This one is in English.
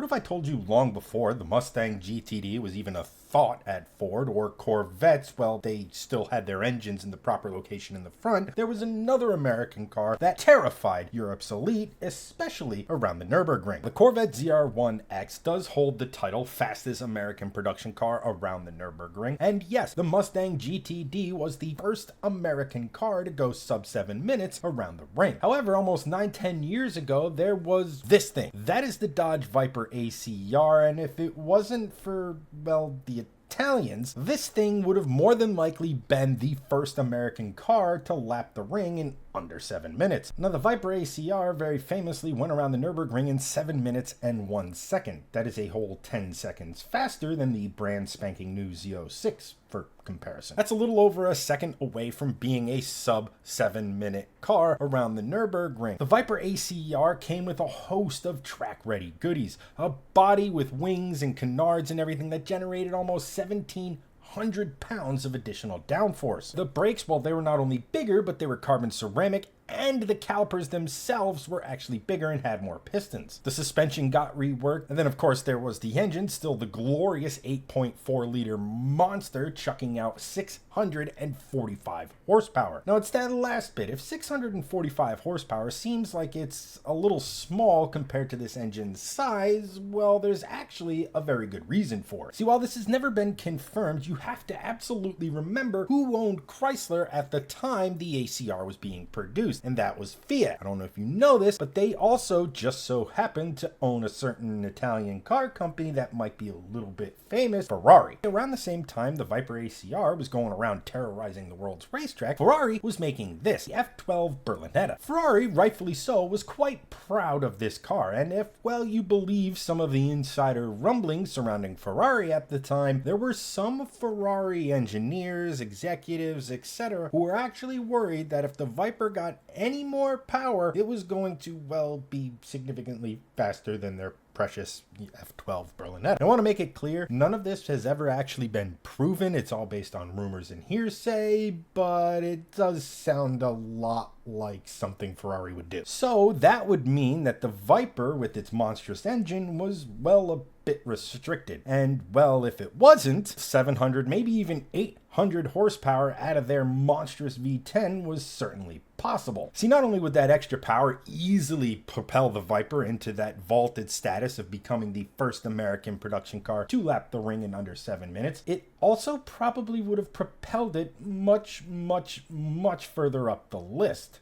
if I told you long before the Mustang GTD was even a thought at Ford, or Corvettes, well, they still had their engines in the proper location in the front, there was another American car that terrified Europe's elite, especially around the Nurburgring. The Corvette ZR1X does hold the title fastest American production car around the Nurburgring, and yes, the Mustang GTD was the first American car to go sub 7 minutes around the ring. However, almost 9-10 years ago, there was this thing. That is the Dodge Viper ACR, and if it wasn't for, well, the Italians, this thing would have more than likely been the first American car to lap the ring in under 7 minutes. Now, the Viper ACR very famously went around the Nürburgring in 7 minutes and 1 second. That is a whole 10 seconds faster than the brand spanking new Z06 for comparison. That's a little over a second away from being a sub 7 minute car around the Nürburgring. The Viper ACR came with a host of track ready goodies, a body with wings and canards and everything that generated almost 1,700 pounds of additional downforce. The brakes, well, they were not only bigger, but they were carbon ceramic, and the calipers themselves were actually bigger and had more pistons. The suspension got reworked, and then of course there was the engine, still the glorious 8.4 liter monster chucking out 645 horsepower. Now it's that last bit. If 645 horsepower seems like it's a little small compared to this engine's size, well, there's actually a very good reason for it. See, while this has never been confirmed, you have to absolutely remember who owned Chrysler at the time the ACR was being produced, and that was Fiat. I don't know if you know this, but they also just so happened to own a certain Italian car company that might be a little bit famous, Ferrari. Around the same time the Viper ACR was going around terrorizing the world's racetrack, Ferrari was making this, the F12 Berlinetta. Ferrari, rightfully so, was quite proud of this car, and if, well, you believe some of the insider rumblings surrounding Ferrari at the time, there were some Ferrari engineers, executives, etc., who were actually worried that if the Viper got any more power, it was going to, well, be significantly faster than their precious F12 Berlinetta. I want to make it clear, none of this has ever actually been proven. It's all based on rumors and hearsay, but it does sound a lot like something Ferrari would do. So that would mean that the Viper with its monstrous engine was, well, a bit restricted. And, well, if it wasn't, 700, maybe even 800 horsepower out of their monstrous V10 was certainly possible. See, not only would that extra power easily propel the Viper into that vaulted status of becoming the first American production car to lap the ring in under 7 minutes, it also probably would have propelled it much, much, much further up the list.